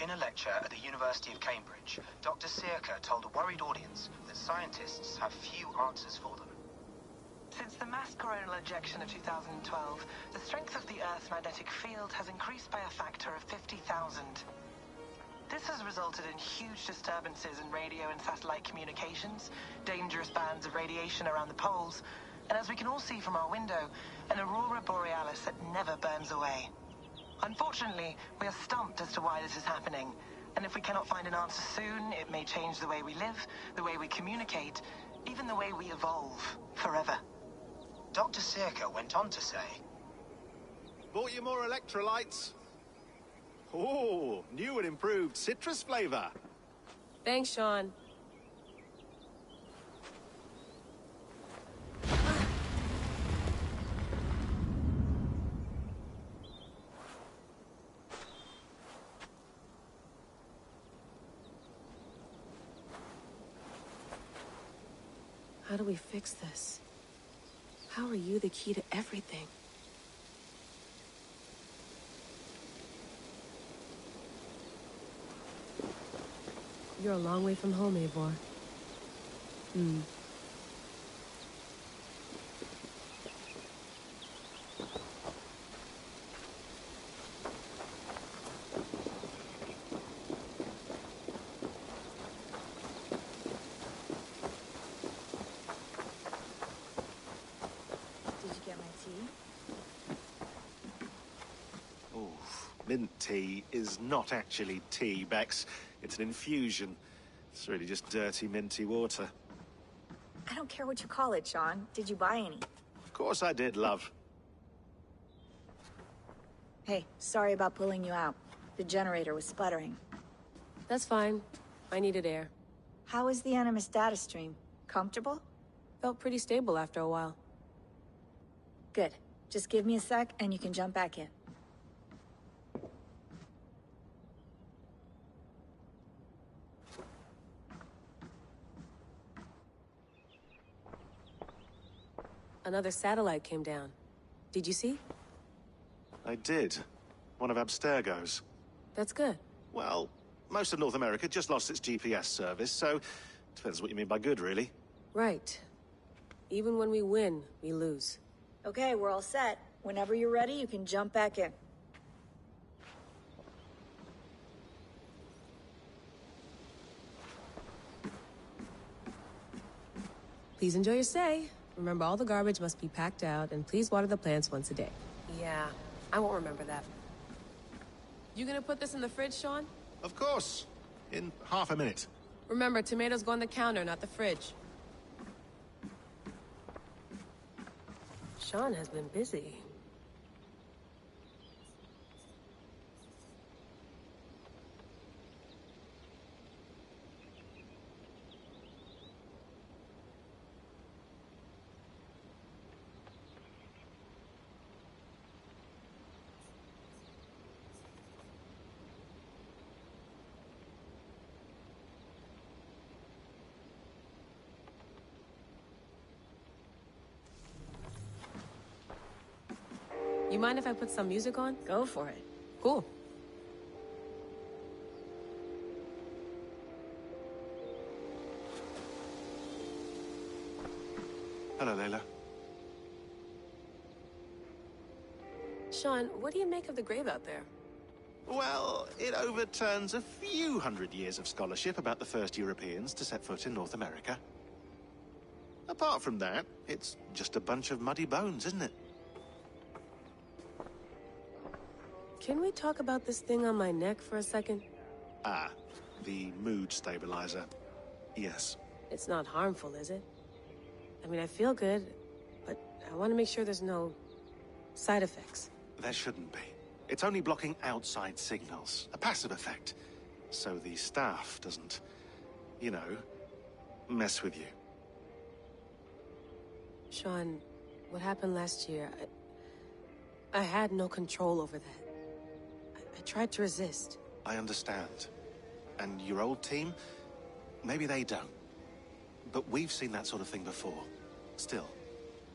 In a lecture at the University of Cambridge, Dr. Circa told a worried audience that scientists have few answers for them. Since the mass coronal ejection of 2012, the strength of the Earth's magnetic field has increased by a factor of 50,000. This has resulted in huge disturbances in radio and satellite communications, dangerous bands of radiation around the poles, and as we can all see from our window, an aurora borealis that never burns away. Unfortunately, we are stumped as to why this is happening, and if we cannot find an answer soon, it may change the way we live, the way we communicate, even the way we evolve forever. Dr. Circa went on to say, "Bought you more electrolytes? Oh, new and improved citrus flavor." Thanks, Shaun. How do we fix this? How are you the key to everything? You're a long way from home, Eivor. Mint tea is not actually tea, Becks. It's an infusion. It's really just dirty, minty water. I don't care what you call it, Shaun. Did you buy any? Of course I did, love. Hey, sorry about pulling you out. The generator was sputtering. That's fine. I needed air. How is the Animus data stream? Comfortable? Felt pretty stable after a while. Good. Just give me a sec and you can jump back in. Another satellite came down. Did you see? I did. One of Abstergo's. That's good. Well, most of North America just lost its GPS service, so depends what you mean by good, really. Right. Even when we win, we lose. Okay, we're all set. Whenever you're ready, you can jump back in. Please enjoy your stay. Remember, all the garbage must be packed out, and please water the plants once a day. Yeah, I won't remember that. You gonna put this in the fridge, Shaun? Of course. In half a minute. Remember, tomatoes go on the counter, not the fridge. Shaun has been busy. You mind if I put some music on? Go for it. Cool. Hello, Layla. Shaun, what do you make of the grave out there? Well, it overturns a few hundred years of scholarship about the first Europeans to set foot in North America. Apart from that, it's just a bunch of muddy bones, isn't it? Can we talk about this thing on my neck for a second? Ah, the mood stabilizer. Yes. It's not harmful, is it? I mean, I feel good, but I want to make sure there's no side effects. There shouldn't be. It's only blocking outside signals, a passive effect. So the staff doesn't, you know, mess with you. Shaun, what happened last year, I had no control over that. I tried to resist. I understand. And your old team, maybe they don't. But we've seen that sort of thing before. Still,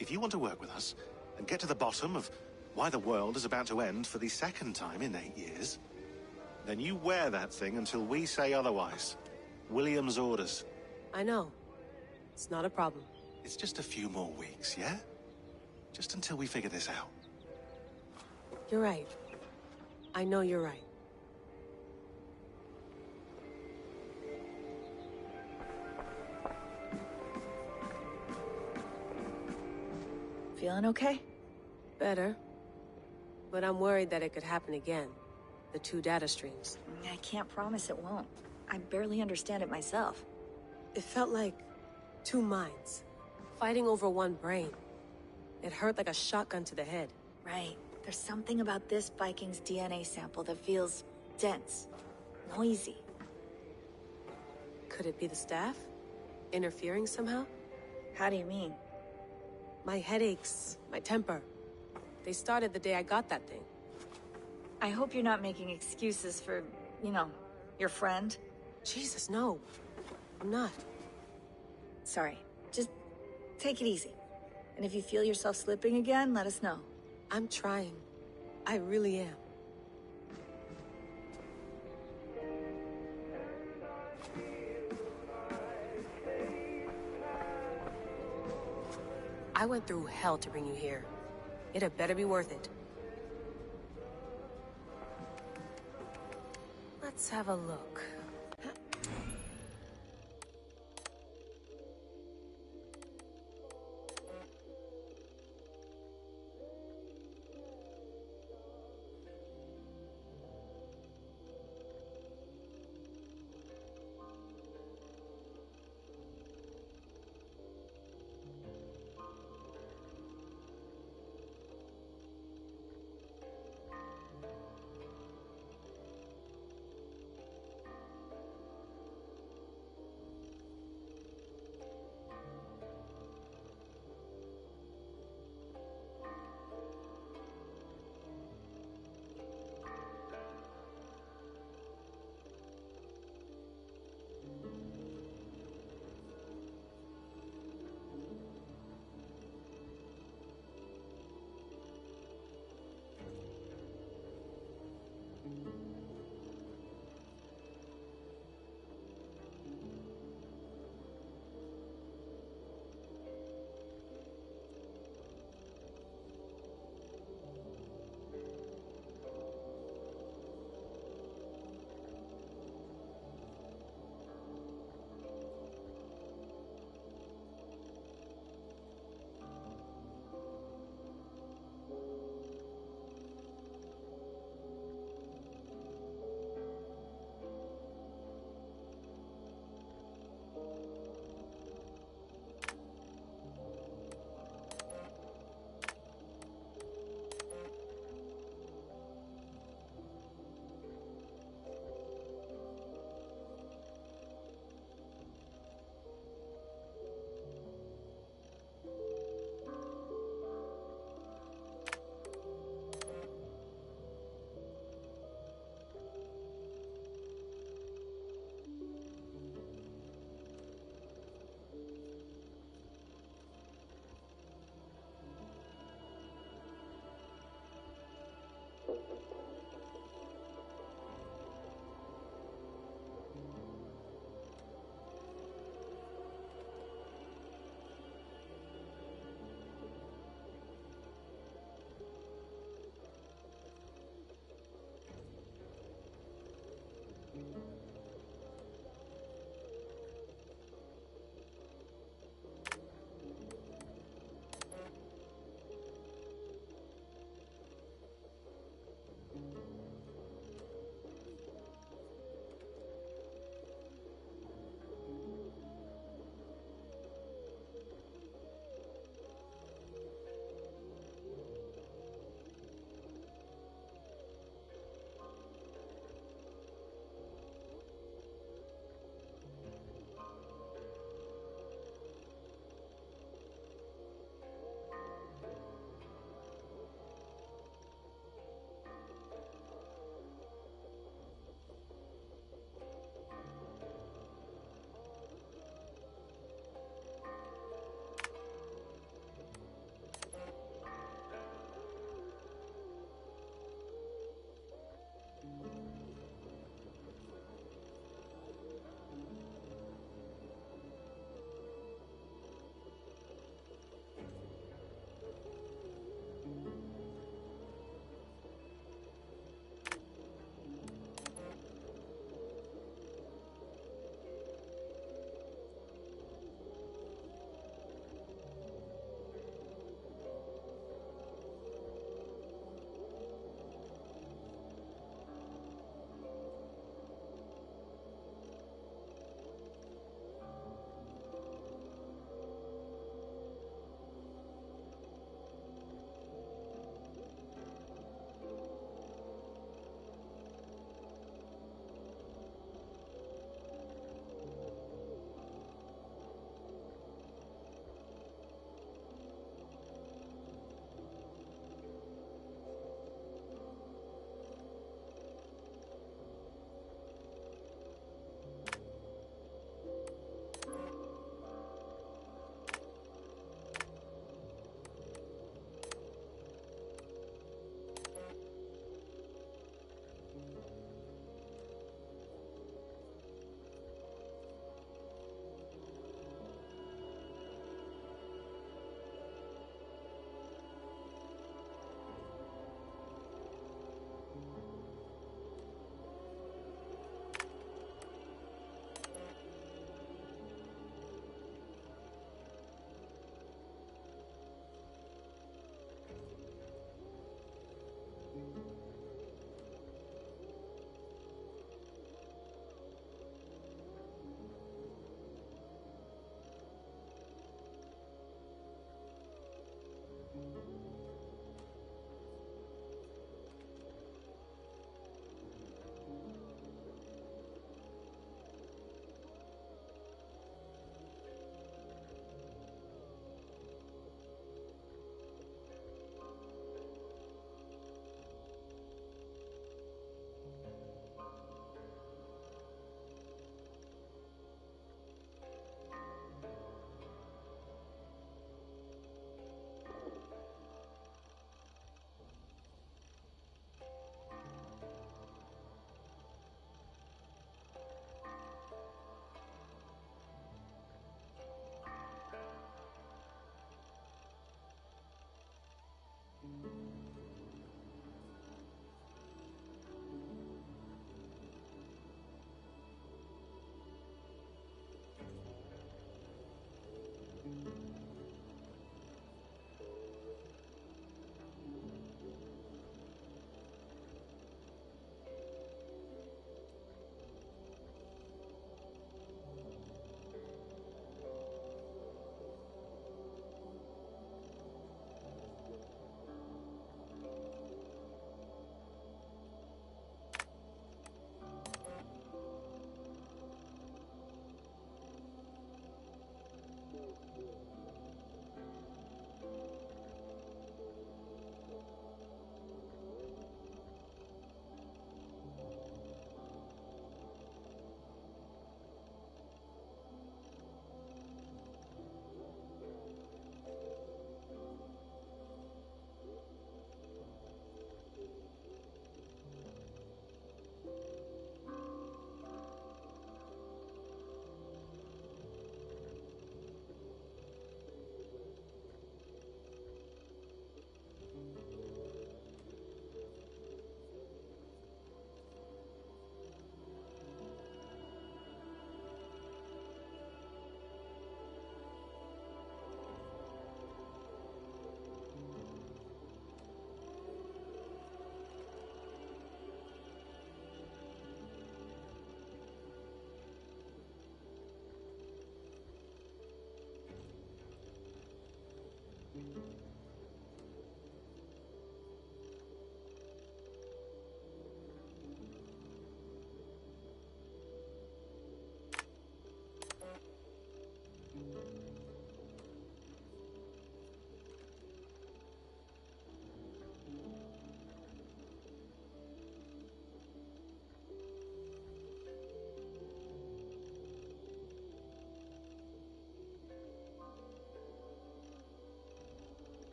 if you want to work with us and get to the bottom of why the world is about to end for the second time in 8 years, Then you wear that thing until we say otherwise. William's orders. I know. It's not a problem. It's just a few more weeks, yeah? Just until we figure this out. You're right. I know you're right. Feeling okay? Better. But I'm worried that it could happen again. The two data streams. I can't promise it won't. I barely understand it myself. It felt like two minds, fighting over one brain. It hurt like a shotgun to the head. Right. There's something about this Viking's DNA sample that feels dense, noisy. Could it be the staff? Interfering somehow? How do you mean? My headaches, my temper. They started the day I got that thing. I hope you're not making excuses for, you know, your friend. Jesus, no. I'm not. Sorry. Just take it easy. And if you feel yourself slipping again, let us know. I'm trying. I really am. I went through hell to bring you here. It had better be worth it. Let's have a look.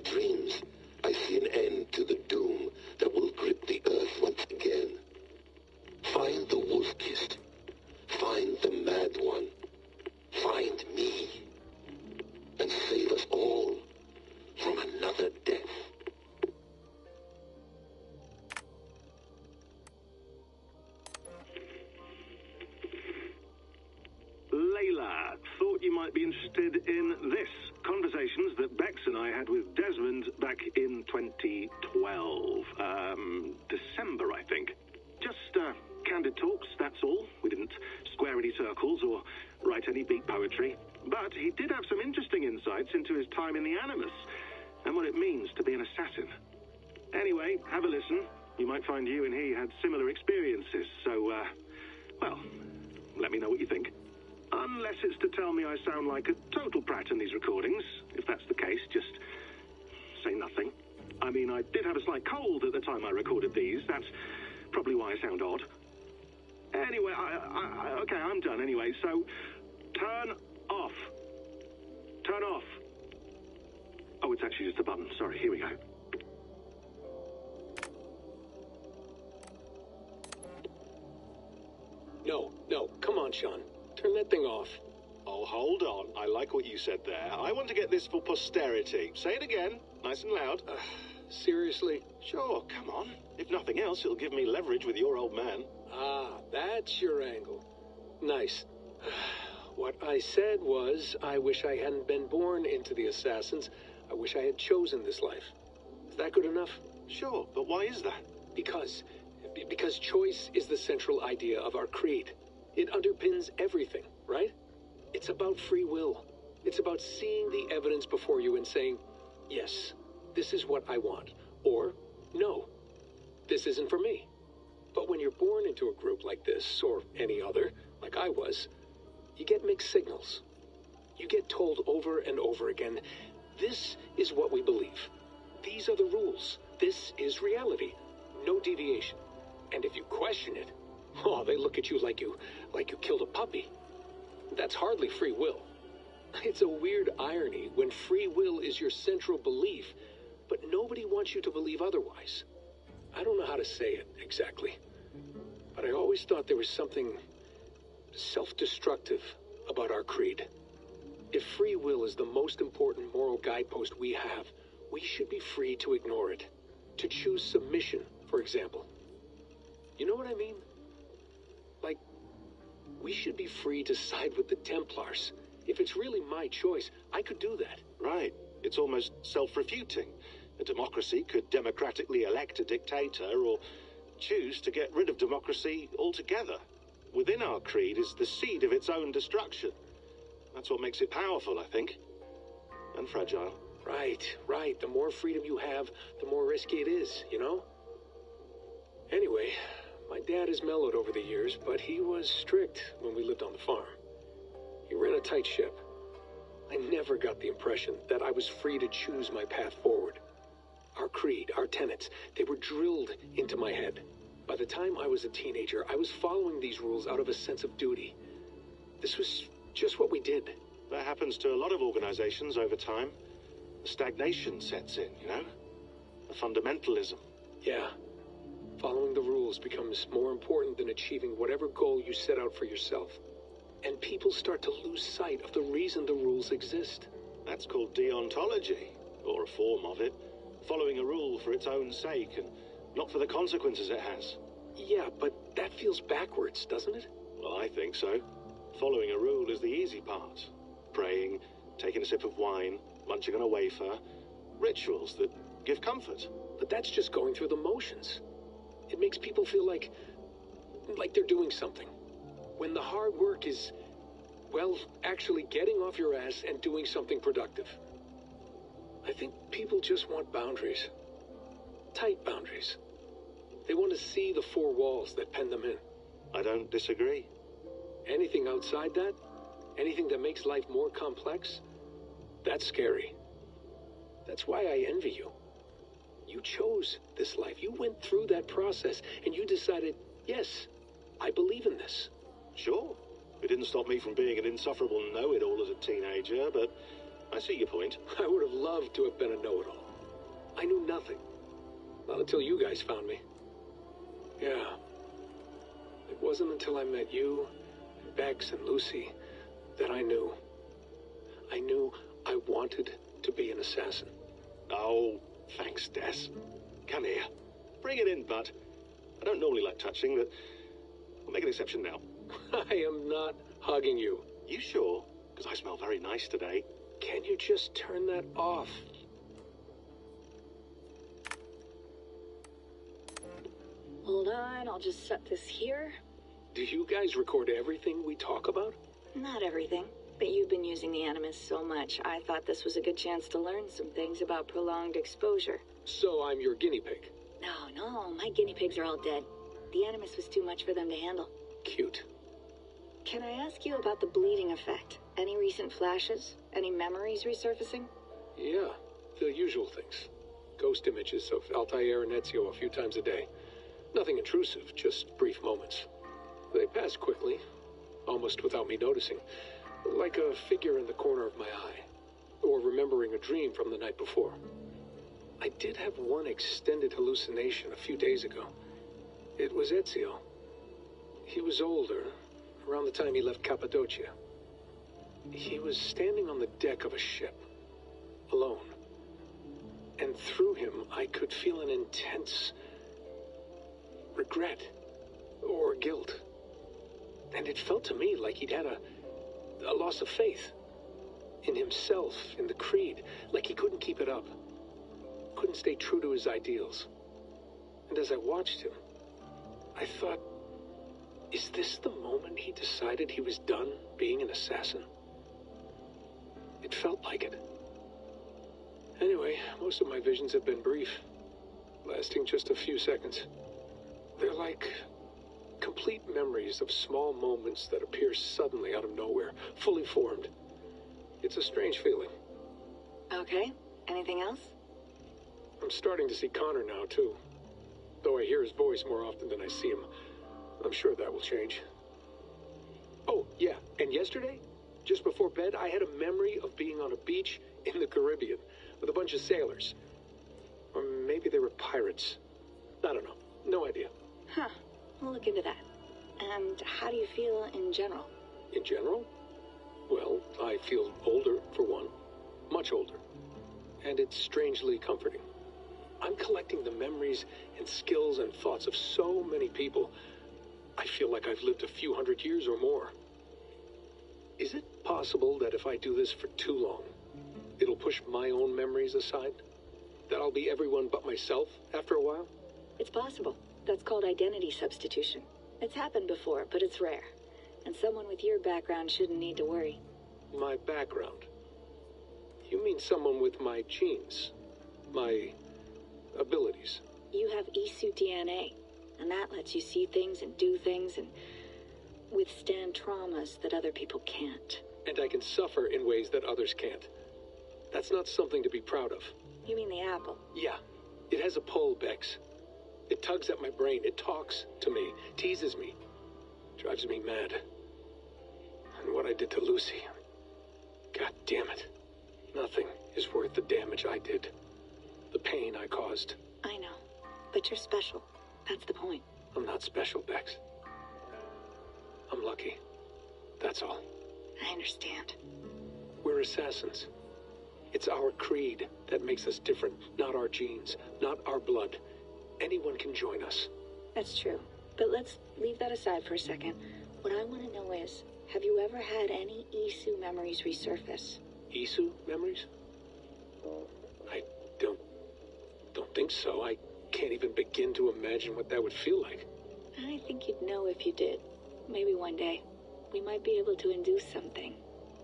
dreams, I see an end to the doom that will grip the Earth once again. Find the wolf-kissed. Find the mad one. Find me. And save us all from another death. Layla, thought you might be interested in this. Conversations that Becks and I had with Desmond back in 2012. December, I think. Just candid talks, that's all. We didn't square any circles or write any beat poetry. But he did have some interesting insights into his time in the Animus and what it means to be an assassin. Anyway, have a listen. You might find you and he had similar experiences. So, well, let me know what you think. Unless it's to tell me I sound like a total prat in these recordings. If that's the case, just say nothing. I mean, I did have a slight cold at the time I recorded these. That's probably why I sound odd. Anyway, okay, I'm done anyway. So, turn off. Turn off. Oh, it's actually just a button. Sorry, here we go. No, come on, Shaun. Turn that thing off. Oh, hold on. I like what you said there. I want to get this for posterity. Say it again, nice and loud. Seriously? Sure, come on. If nothing else, it'll give me leverage with your old man. Ah, that's your angle. Nice. What I said was, I wish I hadn't been born into the Assassins. I wish I had chosen this life. Is that good enough? Sure, but why is that? Because choice is the central idea of our creed. It underpins everything, right? It's about free will. It's about seeing the evidence before you and saying, yes, this is what I want. Or, no, this isn't for me. But when you're born into a group like this, or any other, like I was, you get mixed signals. You get told over and over again, this is what we believe. These are the rules. This is reality. No deviation. And if you question it, oh, they look at you like you killed a puppy. That's hardly free will. It's a weird irony when free will is your central belief, but nobody wants you to believe otherwise. I don't know how to say it exactly, but I always thought there was something self-destructive about our creed. If free will is the most important moral guidepost we have, we should be free to ignore it. To choose submission, for example. You know what I mean? Like, we should be free to side with the Templars. If it's really my choice, I could do that. Right. It's almost self-refuting. A democracy could democratically elect a dictator or choose to get rid of democracy altogether. Within our creed is the seed of its own destruction. That's what makes it powerful, I think. And fragile. Right. The more freedom you have, the more risky it is, you know? Anyway, my dad has mellowed over the years, but he was strict when we lived on the farm. He ran a tight ship. I never got the impression that I was free to choose my path forward. Our creed, our tenets, they were drilled into my head. By the time I was a teenager, I was following these rules out of a sense of duty. This was just what we did. That happens to a lot of organizations over time. The stagnation sets in, you know? The fundamentalism. Yeah. Following the rules becomes more important than achieving whatever goal you set out for yourself. And people start to lose sight of the reason the rules exist. That's called deontology, or a form of it. Following a rule for its own sake and not for the consequences it has. Yeah, but that feels backwards, doesn't it? Well, I think so. Following a rule is the easy part. Praying, taking a sip of wine, munching on a wafer. Rituals that give comfort. But that's just going through the motions. It makes people feel like they're doing something. When the hard work is, well, actually getting off your ass and doing something productive. I think people just want boundaries. Tight boundaries. They want to see the four walls that pen them in. I don't disagree. Anything outside that, anything that makes life more complex, that's scary. That's why I envy you. You chose this life. You went through that process and you decided, yes, I believe in this. Sure. It didn't stop me from being an insufferable know-it-all as a teenager, but I see your point. I would have loved to have been a know-it-all. nothing. Not until you guys found me. Yeah. It wasn't until I met you, and Becks, and Lucy that I knew. I knew I wanted to be an assassin. Oh, thanks, Des. Come here. Bring it in, bud. I don't normally like touching, but I'll make an exception now. I am not hugging you. You sure? Because I smell very nice today. Can you just turn that off? Hold on, I'll just set this here. Do you guys record everything we talk about? Not everything, but you've been using the Animus so much, I thought this was a good chance to learn some things about prolonged exposure. So I'm your guinea pig. No, my guinea pigs are all dead. The Animus was too much for them to handle. Cute. Can I ask you about the bleeding effect? Any recent flashes? Any memories resurfacing? Yeah, the usual things. Ghost images of Altair and Ezio a few times a day. Nothing intrusive, just brief moments. They pass quickly, almost without me noticing. Like a figure in the corner of my eye. Or remembering a dream from the night before. I did have one extended hallucination a few days ago. It was Ezio. He was older, around the time he left Cappadocia. He was standing on the deck of a ship, alone. And through him, I could feel an intense regret or guilt. And it felt to me like he'd had a loss of faith in himself, in the creed, like he couldn't keep it up, couldn't stay true to his ideals. And as I watched him, I thought, is this the moment he decided he was done being an assassin? It felt like it. Anyway, most of my visions have been brief, lasting just a few seconds. They're like complete memories of small moments that appear suddenly out of nowhere, fully formed. It's a strange feeling. Okay, anything else? I'm starting to see Connor now, too. Though I hear his voice more often than I see him. I'm sure that will change. Oh, yeah, and yesterday, just before bed, I had a memory of being on a beach in the Caribbean with a bunch of sailors. Or maybe they were pirates. I don't know. No idea. Huh. We'll look into that. And how do you feel in general? In general? Well, I feel older, for one. Much older. And it's strangely comforting. I'm collecting the memories and skills and thoughts of so many people. I feel like I've lived a few hundred years or more. Is it possible that if I do this for too long, it'll push my own memories aside? That I'll be everyone but myself after a while? It's possible. That's called identity substitution. It's happened before, but it's rare. And someone with your background shouldn't need to worry. My background? You mean someone with my genes? My abilities? You have Isu DNA, and that lets you see things and do things and withstand traumas that other people can't. And I can suffer in ways that others can't. That's not something to be proud of. You mean the apple? Yeah. It has a pull, Becks. It tugs at my brain. It talks to me, teases me, drives me mad. And what I did to Lucy, God damn it. Nothing is worth the damage I did. The pain I caused. I know, but you're special. That's the point. I'm not special, Becks. I'm lucky. That's all. I understand. We're assassins. It's our creed that makes us different, not our genes, not our blood. Anyone can join us. That's true. But let's leave that aside for a second. What I want to know is, have you ever had any Isu memories resurface? Isu memories? I don't think so. I can't even begin to imagine what that would feel like. I think you'd know if you did. Maybe one day. We might be able to induce something.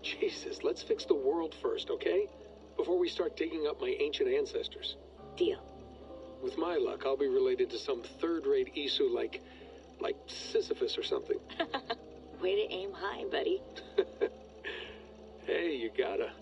Jesus, let's fix the world first, okay? Before we start digging up my ancient ancestors. Deal. With my luck, I'll be related to some third-rate Isu like Sisyphus or something. Way to aim high, buddy. Hey, you gotta.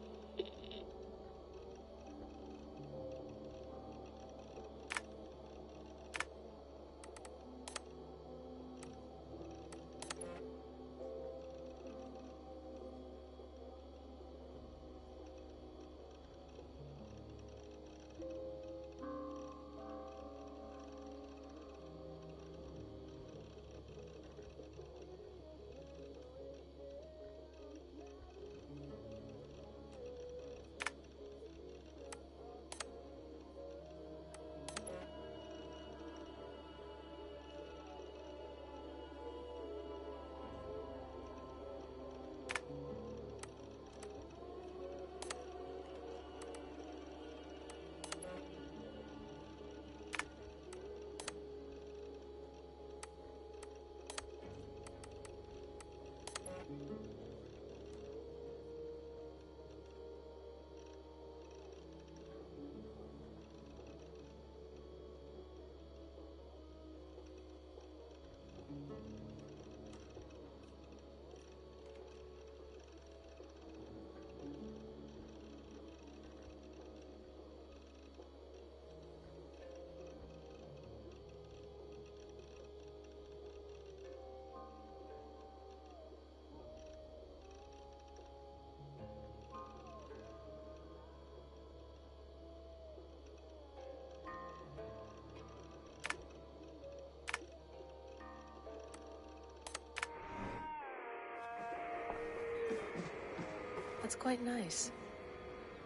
That's quite nice.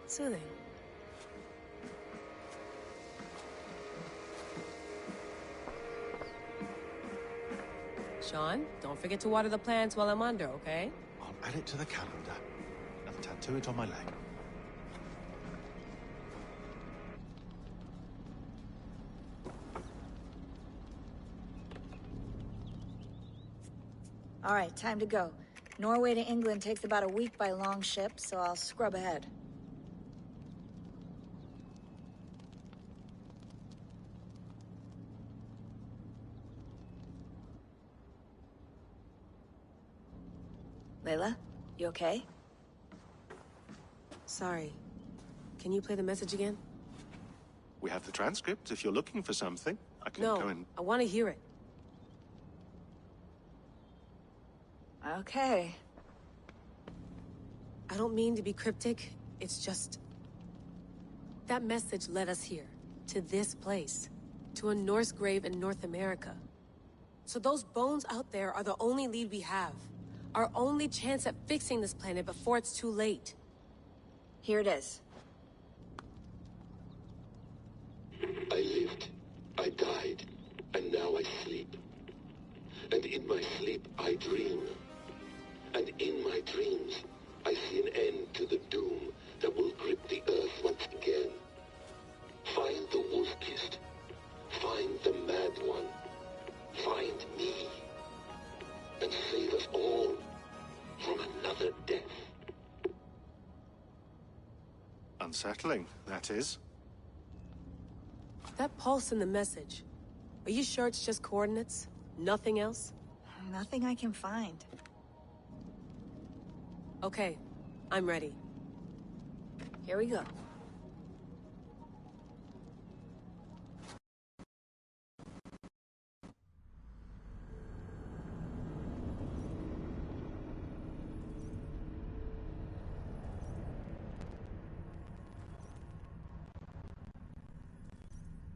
Soothing. Shaun, don't forget to water the plants while I'm under, okay? I'll add it to the calendar and tattoo it on my leg. All right, time to go. Norway to England takes about a week by long ship, so I'll scrub ahead. Layla, you okay? Sorry. Can you play the message again? We have the transcript if you're looking for something. I can go and... I want to hear it. Okay. I don't mean to be cryptic. It's just... that message led us here. To this place. To a Norse grave in North America. So those bones out there are the only lead we have. Our only chance at fixing this planet before it's too late. Here it is. I lived, I died, and now I sleep. And in my sleep I dream. And in my dreams, I see an end to the doom that will grip the Earth once again. Find the wolf-kissed. Find the mad one. Find me. And save us all from another death. Unsettling, that is. That pulse in the message. Are you sure it's just coordinates? Nothing else? Nothing I can find. Okay, I'm ready. Here we go.